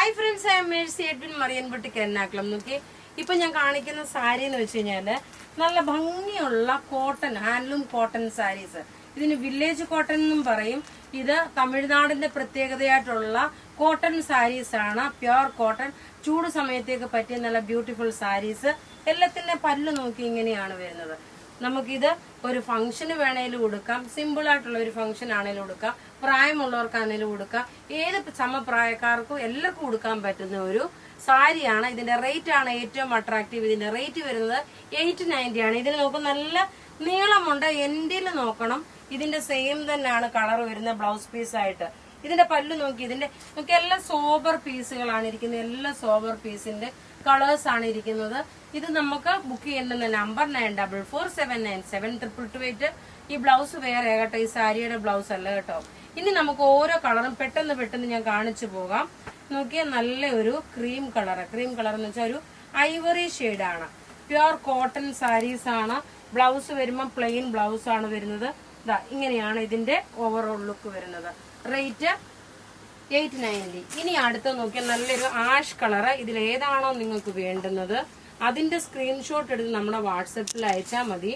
Hi friends, I am Mercy Edwin Marian boutique Ernakulam. നോക്കി ഇപ്പൊ ഞാൻ കാണിക്കുന്ന സാരി എന്ന് വെച്ച് കഴിഞ്ഞാല് നല്ല ഭംഗിയുള്ള കോട്ടൺ, ഹാൻഡ്ലൂം കോട്ടൺ സാരീസ്. ഇതിന് വില്ലേജ് കോട്ടൺ എന്നും പറയും. ഇത് തമിഴ്നാടിന്റെ പ്രത്യേകതയായിട്ടുള്ള കോട്ടൺ സാരീസ് ആണ്. പ്യുർ കോട്ടൺ, ചൂട് സമയത്തേക്ക് പറ്റിയ നല്ല ബ്യൂട്ടിഫുൾ സാരീസ്. എല്ലാത്തിന്റെ പല്ല് നോക്കി ഇങ്ങനെയാണ് വരുന്നത്. നമുക്കിത് ഒരു ഫംഗ്ഷന് വേണേലും കൊടുക്കാം, സിമ്പിൾ ആയിട്ടുള്ള ഒരു ഫംഗ്ഷൻ ആണേലും കൊടുക്കാം, പ്രായമുള്ളവർക്കാണേലും കൊടുക്കാം, ഏത് സമപ്രായക്കാർക്കും എല്ലാവർക്കും കൊടുക്കാൻ പറ്റുന്ന ഒരു സാരിയാണ്. ഇതിന്റെ റേറ്റ് ആണ് ഏറ്റവും അട്രാക്റ്റീവ്. ഇതിന്റെ റേറ്റ് വരുന്നത് 890 ആണ്. ഇതിന് നോക്കും നല്ല നീളമുണ്ട്, എൻഡിൽ നോക്കണം. ഇതിന്റെ സെയിം തന്നെയാണ് കളർ വരുന്ന ബ്ലൗസ് പീസ് ആയിട്ട്. ഇതിന്റെ പല്ല് നോക്കി, ഇതിന്റെ നോക്കി എല്ലാം സോബർ പീസുകളാണ് ഇരിക്കുന്നത്. എല്ലാ സോബർ പീസിന്റെ കളേഴ്സ് ആണ് ഇരിക്കുന്നത്. ഇത് നമുക്ക് ബുക്ക് ചെയ്യേണ്ടുന്ന നമ്പർ 9447972228. ഈ ബ്ലൗസ് വേറെ കേട്ടോ, ഈ സാരിയുടെ ബ്ലൗസ് അല്ല കേട്ടോ. ഇനി നമുക്ക് ഓരോ കളറും പെട്ടെന്ന് ഞാൻ കാണിച്ചു പോകാം. നോക്കിയാൽ നല്ല ഒരു ക്രീം കളർ എന്ന് വെച്ചാൽ ഒരു ഐവറി ഷെയ്ഡാണ്. പ്യുർ കോട്ടൺ സാരീസ് ആണ്. ബ്ലൗസ് വരുമ്പോൾ പ്ലെയിൻ ബ്ലൗസ് ആണ് വരുന്നത്. ഇതാ ഇങ്ങനെയാണ് ഇതിന്റെ ഓവറോൾ ലുക്ക് വരുന്നത്. റേറ്റ് 890. ഇനി അടുത്ത് നോക്കിയാൽ നല്ലൊരു ആഷ് കളർ. ഇതിൽ ഏതാണോ നിങ്ങൾക്ക് വേണ്ടുന്നത് അതിന്റെ സ്ക്രീൻഷോട്ട് എടുത്ത് നമ്മുടെ വാട്സപ്പിൽ അയച്ചാൽ മതി.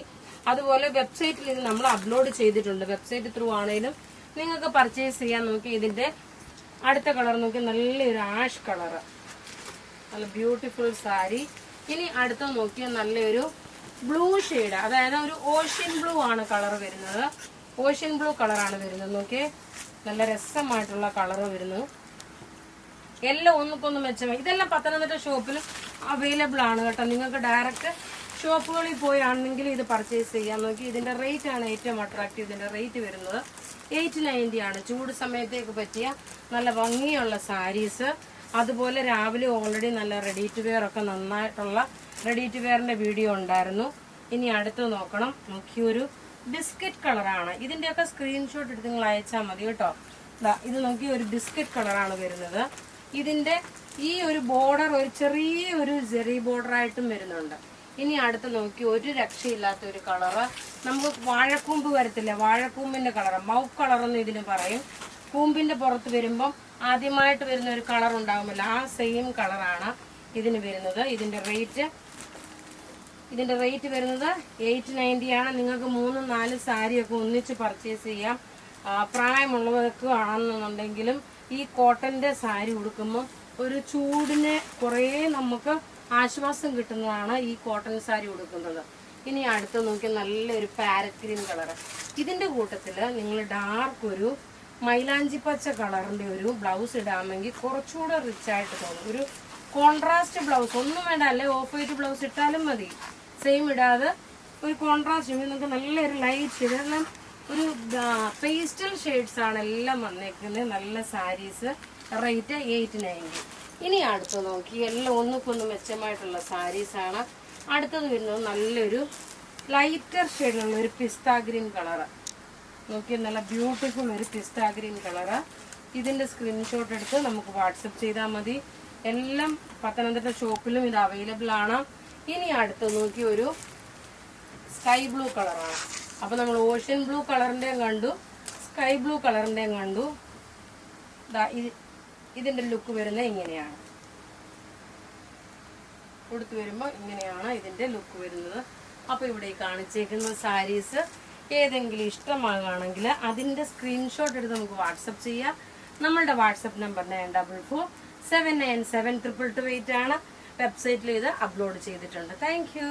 അതുപോലെ വെബ്സൈറ്റിൽ ഇത് നമ്മൾ അപ്ലോഡ് ചെയ്തിട്ടുണ്ട്. വെബ്സൈറ്റ് ത്രൂ ആണെങ്കിലും നിങ്ങൾക്ക് പർച്ചേസ് ചെയ്യാൻ. നോക്കി ഇതിന്റെ അടുത്ത കളർ നോക്കി, നല്ലൊരു ആഷ് കളർ, നല്ല ബ്യൂട്ടിഫുൾ സാരി. ഇനി അടുത്ത നോക്കിയാൽ നല്ലൊരു ബ്ലൂ ഷെയ്ഡ്, അതായത് ഒരു ഓഷ്യൻ ബ്ലൂ ആണ് കളർ വരുന്നത്. ഓഷ്യൻ ബ്ലൂ കളറാണ് വരുന്നത്. നോക്കിയേ, നല്ല രസമായിട്ടുള്ള കളർ വരുന്നു. എല്ലാം ഒന്നുക്കൊന്നും മെച്ചമായി. ഇതെല്ലാം പത്തനംതിട്ട ഷോപ്പിൽ അവൈലബിൾ ആണ് കേട്ടോ. നിങ്ങൾക്ക് ഡയറക്റ്റ് ഷോപ്പുകളിൽ പോയി ആണെങ്കിൽ ഇത് പർച്ചേസ് ചെയ്യാൻ. നോക്കി ഇതിന്റെ റേറ്റ് ആണ് ഏറ്റവും അട്രാക്റ്റീവ്. ഇതിന്റെ റേറ്റ് വരുന്നത് 890 ആണ്. ചൂട് സമയത്തേക്ക് പറ്റിയ നല്ല ഭംഗിയുള്ള സാരീസ്. അതുപോലെ രാവിലെ ഓൾറെഡി നല്ല റെഡി ടു വെയർ ഒക്കെ നന്നായിട്ടുള്ള റെഡി ടു വെയറിന്റെ വീഡിയോ ഉണ്ടായിരുന്നു. ഇനി അടുത്ത് നോക്കണം. നോക്കിയൊരു ബിസ്ക്കറ്റ് കളറാണ്. ഇതിന്റെയൊക്കെ സ്ക്രീൻഷോട്ട് എടുത്ത് നിങ്ങൾ അയച്ചാൽ മതി കേട്ടോ. ഇത് നോക്കി ഒരു ബിസ്ക്കറ്റ് കളറാണ് വരുന്നത്. ഇതിന്റെ ഈ ഒരു ബോർഡർ ഒരു ചെറിയൊരു ജെറി ബോർഡർ ആയിട്ടും വരുന്നുണ്ട്. ഇനി അടുത്ത് നോക്കി ഒരു രക്ഷയില്ലാത്ത ഒരു കളറ്. നമുക്ക് വാഴക്കൂമ്പ് വരത്തില്ല, വാഴക്കൂമ്പിന്റെ കളർ, മൗക്ക് കളർ എന്ന് ഇതിന് പറയും. കൂമ്പിന്റെ പുറത്ത് വരുമ്പം ആദ്യമായിട്ട് വരുന്ന ഒരു കളർ ഉണ്ടാകുമല്ലോ, ആ സെയിം കളറാണ് ഇതിന് വരുന്നത്. ഇതിന്റെ റേറ്റ് വരുന്നത് 890 ആണ്. നിങ്ങൾക്ക് 3-4 സാരിയൊക്കെ ഒന്നിച്ച് പർച്ചേസ് ചെയ്യാം. പ്രായമുള്ളവർക്ക് ആണെന്നുണ്ടെങ്കിലും ഈ കോട്ടന്റെ സാരി ഉടുക്കുമ്പോൾ ഒരു ചൂടിന് കുറേ നമുക്ക് ആശ്വാസം കിട്ടുന്നതാണ് ഈ കോട്ടൺ സാരി ഉടുക്കുന്നത്. ഇനി അടുത്ത് നോക്കി നല്ലൊരു പാരറ്റ് ഗ്രീൻ കളർ. ഇതിന്റെ കൂട്ടത്തില് നിങ്ങൾ ഡാർക്ക് ഒരു മൈലാഞ്ചി പച്ച കളറിന്റെ ഒരു ബ്ലൗസ് ഇടാമെങ്കിൽ കുറച്ചുകൂടെ റിച്ച് ആയിട്ട് തോന്നും. ഒരു കോൺട്രാസ്റ്റ് ബ്ലൗസ് ഒന്നും വേണ്ട, അല്ലെ ഓഫ് വൈറ്റ് ബ്ലൗസ് ഇട്ടാലും മതി. സെയിം ഇടാതെ ഒരു കോൺട്രാസ്റ്റ് നിങ്ങൾക്ക് നല്ലൊരു ലൈറ്റ്, ഇതെല്ലാം ഒരു പേസ്റ്റൽ ഷെയ്ഡ്സ് ആണ് എല്ലാം വന്നേക്കുന്നത്. നല്ല സാരീസ്. റേറ്റ് 890. ഇനി അടുത്ത് നോക്കി എല്ലാം ഒന്നുക്കൊന്ന് മെച്ചമായിട്ടുള്ള സാരീസ് ആണ്. അടുത്തത് വരുന്നത് നല്ലൊരു ലൈറ്റർ ഷെയ്ഡുള്ള ഒരു പിസ്ത ഗ്രീൻ കളറ്. നോക്കി നല്ല ബ്യൂട്ടിഫുൾ ഒരു പിസ്ത ഗ്രീൻ കളറ്. ഇതിന്റെ സ്ക്രീൻഷോട്ട് എടുത്ത് നമുക്ക് വാട്സപ്പ് ചെയ്താൽ മതി. എല്ലാം പത്തനംതിട്ട ഷോപ്പിലും ഇത് അവൈലബിൾ ആണ്. ഇനി അടുത്ത് നോക്കി ഒരു സ്കൈ ബ്ലൂ കളറാണ്. അപ്പൊ നമ്മൾ ഓഷ്യൻ ബ്ലൂ കളറിന്റെയും കണ്ടു, സ്കൈ ബ്ലൂ കളറിന്റെയും കണ്ടു. ഇതിന്റെ ലുക്ക് വരുന്നത് ഇങ്ങനെയാണ്. കൊടുത്തു വരുമ്പോൾ ഇങ്ങനെയാണ് ഇതിന്റെ ലുക്ക് വരുന്നത്. അപ്പൊ ഇവിടെ കാണിച്ചേക്കുന്ന സാരീസ് ഏതെങ്കിലും ഇഷ്ടമാകുകയാണെങ്കിൽ അതിന്റെ സ്ക്രീൻഷോട്ട് എടുത്ത് നമുക്ക് വാട്സപ്പ് ചെയ്യാം. നമ്മളുടെ വാട്സപ്പ് നമ്പർ 9447972228 ആണ്. വെബ്സൈറ്റിൽ ഇത് അപ്ലോഡ് ചെയ്തിട്ടുണ്ട്. Thank you.